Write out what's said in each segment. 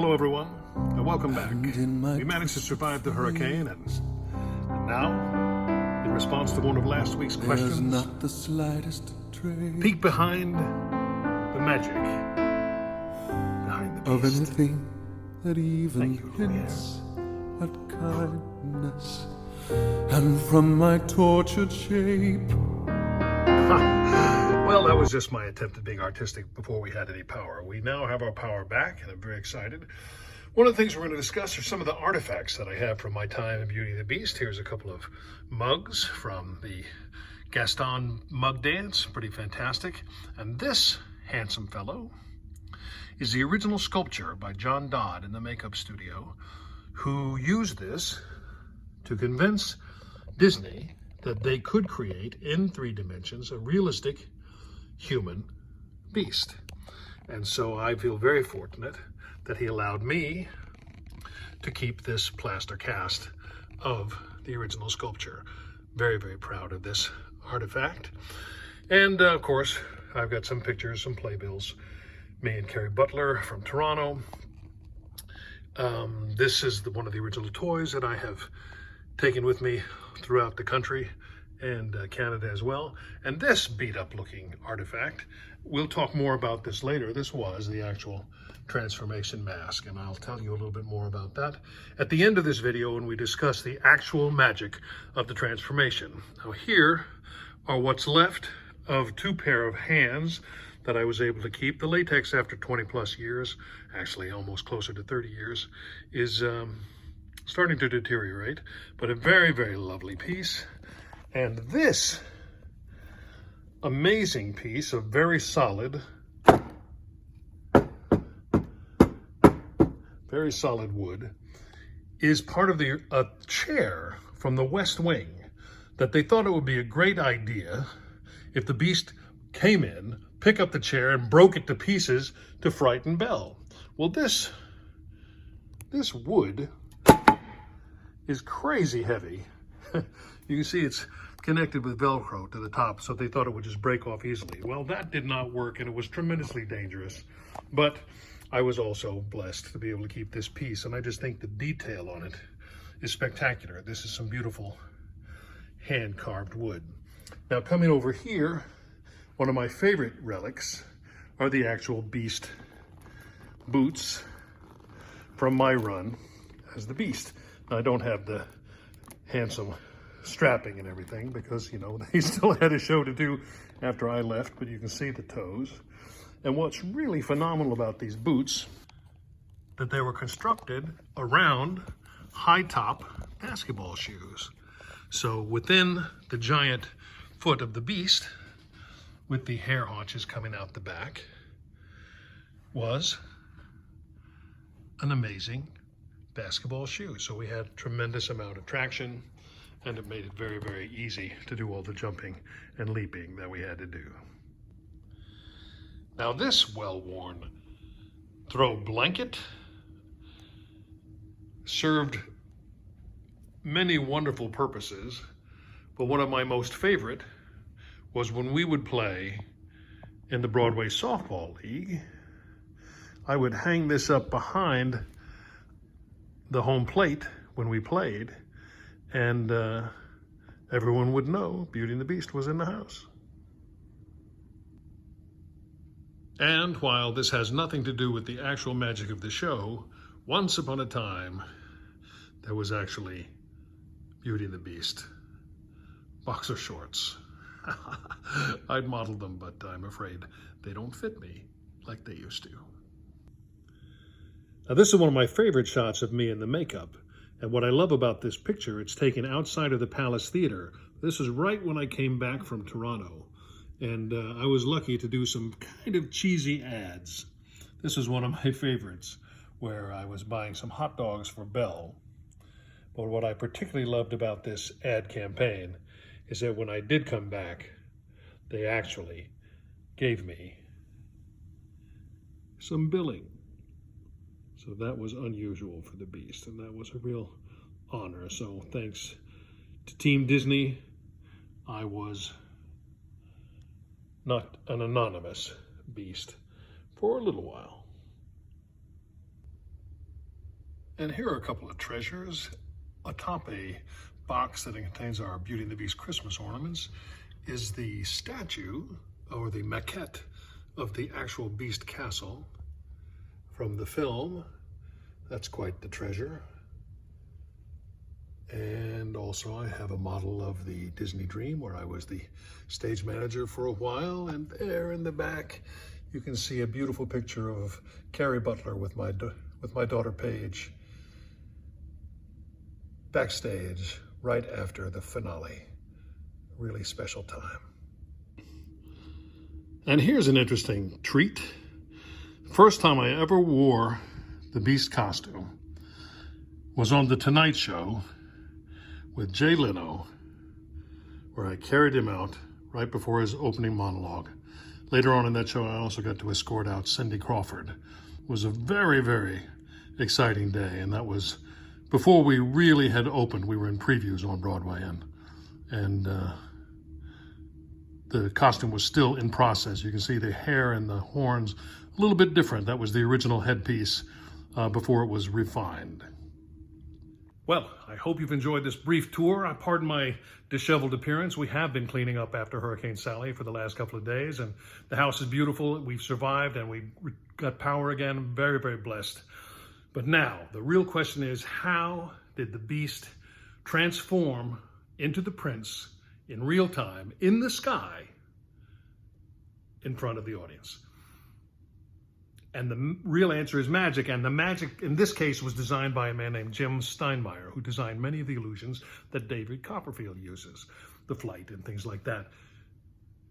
Hello everyone, and welcome back. We managed to survive the hurricane, and now, in response to one of last week's questions, not the slightest trace peek behind the magic, behind the of beast. anything that even Thank you, hints at kindness, and from my tortured shape. Well, that was just my attempt at being artistic before we had any power. We now have our power back, and I'm very excited. One of the things we're going to discuss are some of the artifacts that I have from my time in Beauty and the Beast. Here's a couple of mugs from the Gaston mug dance, pretty fantastic. And this handsome fellow is the original sculpture by John Dodd in the makeup studio, who used this to convince Disney that they could create in 3 dimensions a realistic human beast. And so I feel very fortunate that he allowed me to keep this plaster cast of the original sculpture. Very, very proud of this artifact. And of course, I've got some pictures, some playbills. Me and Carrie Butler from Toronto. This is one of the original toys that I have taken with me throughout the country and Canada as well. And this beat up looking artifact, we'll talk more about this later. This was the actual transformation mask, and I'll tell you a little bit more about that at the end of this video when we discuss the actual magic of the transformation. Now here are what's left of 2 pair of hands that I was able to keep. The latex, after 20 plus years, actually almost closer to 30 years, is starting to deteriorate, but a very, very lovely piece. And this amazing piece of very solid wood is part of a chair from the West Wing that they thought it would be a great idea if the Beast came in, pick up the chair, and broke it to pieces to frighten Belle. Well, this wood is crazy heavy. You can see it's connected with Velcro to the top, so they thought it would just break off easily. Well, that did not work, and it was tremendously dangerous. But I was also blessed to be able to keep this piece, and I just think the detail on it is spectacular. This is some beautiful hand-carved wood. Now, coming over here, one of my favorite relics are the actual Beast boots from my run as the Beast. Now, I don't have the handsome strapping and everything because, you know, they still had a show to do after I left, but you can see the toes. And what's really phenomenal about these boots, that they were constructed around high-top basketball shoes. So within the giant foot of the Beast, with the hair haunches coming out the back, was an amazing basketball shoe. So we had tremendous amount of traction, and it made it very, very easy to do all the jumping and leaping that we had to do. Now this well-worn throw blanket served many wonderful purposes, but one of my most favorite was when we would play in the Broadway Softball League. I would hang this up behind the home plate when we played, and everyone would know Beauty and the Beast was in the house. And while this has nothing to do with the actual magic of the show, once upon a time, there was actually Beauty and the Beast boxer shorts. I'd modeled them, but I'm afraid they don't fit me like they used to. Now, this is one of my favorite shots of me in the makeup. And what I love about this picture, it's taken outside of the Palace Theater. This is right when I came back from Toronto. And I was lucky to do some kind of cheesy ads. This is one of my favorites, where I was buying some hot dogs for Belle. But what I particularly loved about this ad campaign is that when I did come back, they actually gave me some billing. So that was unusual for the Beast, and that was a real honor. So thanks to Team Disney, I was not an anonymous Beast for a little while. And here are a couple of treasures. Atop a box that contains our Beauty and the Beast Christmas ornaments is the statue, or the maquette, of the actual Beast Castle from the film. That's quite the treasure. And also I have a model of the Disney Dream, where I was the stage manager for a while. And there in the back, you can see a beautiful picture of Carrie Butler with my daughter Paige, backstage right after the finale. Really special time. And here's an interesting treat. First time I ever wore the Beast costume was on The Tonight Show with Jay Leno, where I carried him out right before his opening monologue. Later on in that show, I also got to escort out Cindy Crawford. It was a very, very exciting day, and that was before we really had opened. We were in previews on Broadway, and the costume was still in process. You can see the hair and the horns a little bit different. That was the original headpiece before it was refined. Well, I hope you've enjoyed this brief tour. Pardon my disheveled appearance. We have been cleaning up after Hurricane Sally for the last couple of days, and the house is beautiful. We've survived, and we got power again. I'm very, very blessed. But now, the real question is, how did the Beast transform into the Prince in real time, in the sky, in front of the audience? And the real answer is magic, and the magic in this case was designed by a man named Jim Steinmeier, who designed many of the illusions that David Copperfield uses, the flight and things like that.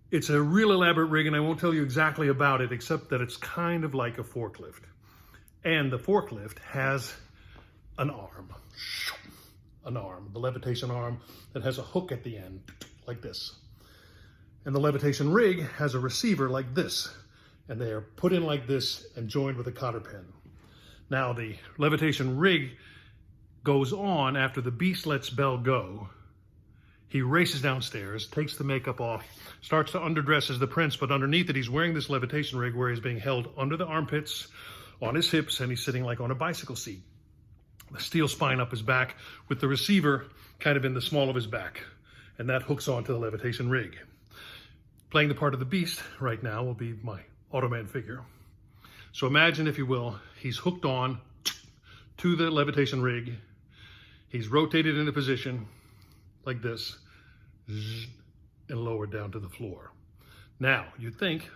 It's a real elaborate rig, and I won't tell you exactly about it, except that it's kind of like a forklift. And the forklift has an arm, the levitation arm that has a hook at the end, like this. And the levitation rig has a receiver like this, and they are put in like this and joined with a cotter pin. Now the levitation rig goes on after the Beast lets Belle go. He races downstairs, takes the makeup off, starts to underdress as the Prince, but underneath it he's wearing this levitation rig where he's being held under the armpits, on his hips, and he's sitting like on a bicycle seat. The steel spine up his back with the receiver kind of in the small of his back, and that hooks onto the levitation rig. Playing the part of the Beast right now will be my Automan figure. So imagine, if you will, he's hooked on to the levitation rig. He's rotated into position like this and lowered down to the floor. Now, you'd think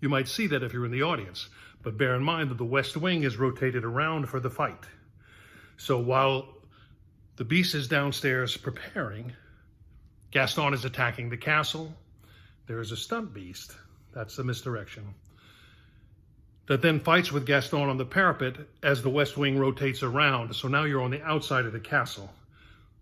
you might see that if you're in the audience, but bear in mind that the West Wing is rotated around for the fight. So while the Beast is downstairs preparing, Gaston is attacking the castle. There is a stunt beast, that's the misdirection, that then fights with Gaston on the parapet as the West Wing rotates around. So now you're on the outside of the castle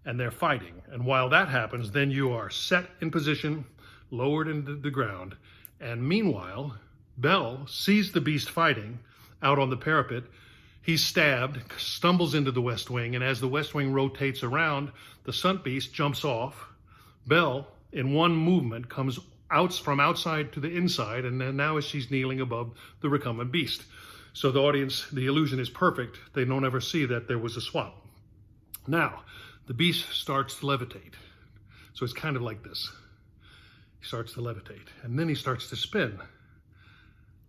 and they're fighting. And while that happens, then you are set in position, lowered into the ground. And meanwhile, Belle sees the Beast fighting out on the parapet. He's stabbed, stumbles into the West Wing, and as the West Wing rotates around, the stunt beast jumps off. Belle, in one movement, comes out from outside to the inside, and then now as she's kneeling above the recumbent Beast. So the audience, the illusion is perfect. They don't ever see that there was a swap. Now, the Beast starts to levitate. So it's kind of like this. He starts to levitate, and then he starts to spin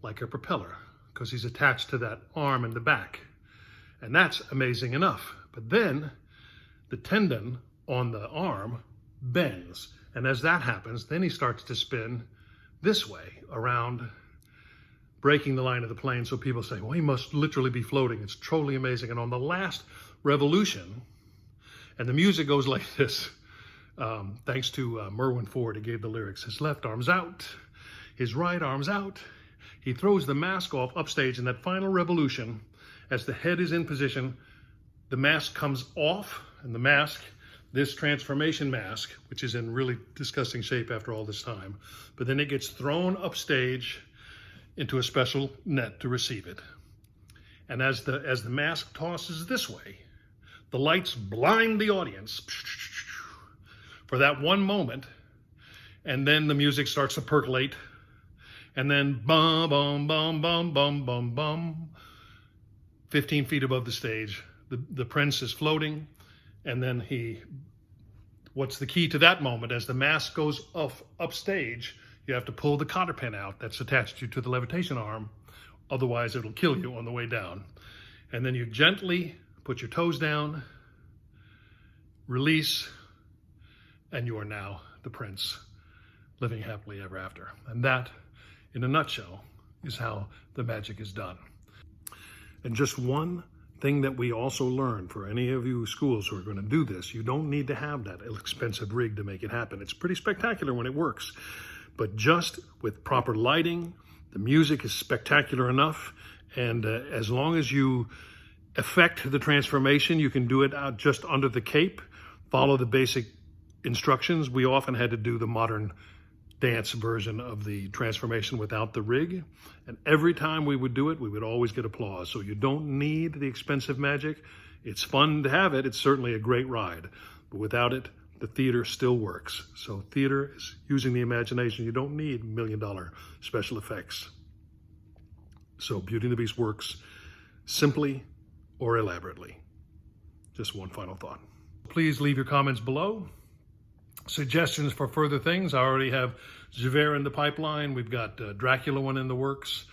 like a propeller, because he's attached to that arm in the back. And that's amazing enough. But then the tendon on the arm bends. And as that happens, then he starts to spin this way around, breaking the line of the plane. So people say, well, he must literally be floating. It's totally amazing. And on the last revolution, and the music goes like this, thanks to Merwin Ford, who gave the lyrics. His left arm's out, his right arm's out. He throws the mask off upstage in that final revolution. As the head is in position, the mask comes off, and the mask, this transformation mask, which is in really disgusting shape after all this time, but then it gets thrown upstage into a special net to receive it. And as the mask tosses this way, the lights blind the audience for that one moment, and then the music starts to percolate. And then bum, bum, bum, bum, bum, bum, bum. 15 feet above the stage, the prince is floating, and then what's the key to that moment? As the mask goes upstage, you have to pull the cotter pin out that's attached to the levitation arm. Otherwise, it'll kill you on the way down. And then you gently put your toes down, release, and you are now the prince, living happily ever after. And that, in a nutshell, is how the magic is done. And just one thing that we also learned for any of you schools who are going to do this, you don't need to have that expensive rig to make it happen. It's pretty spectacular when it works. But just with proper lighting, the music is spectacular enough, and as long as you affect the transformation, you can do it out just under the cape, follow the basic instructions. We often had to do the modern dance version of the transformation without the rig, and every time we would do it, we would always get applause. So you don't need the expensive magic. It's fun to have it. It's certainly a great ride, but without it, the theater still works. So theater is using the imagination. You don't need $1 million special effects. So Beauty and the Beast works simply or elaborately. Just one final thought. Please leave your comments below. Suggestions for further things. I already have Javert in the pipeline. We've got Dracula one in the works.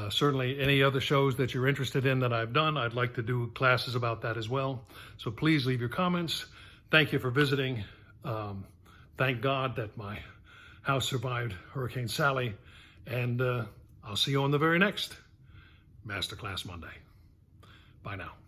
Certainly any other shows that you're interested in that I've done, I'd like to do classes about that as well. So please leave your comments. Thank you for visiting. Thank God that my house survived Hurricane Sally. And I'll see you on the very next Masterclass Monday. Bye now.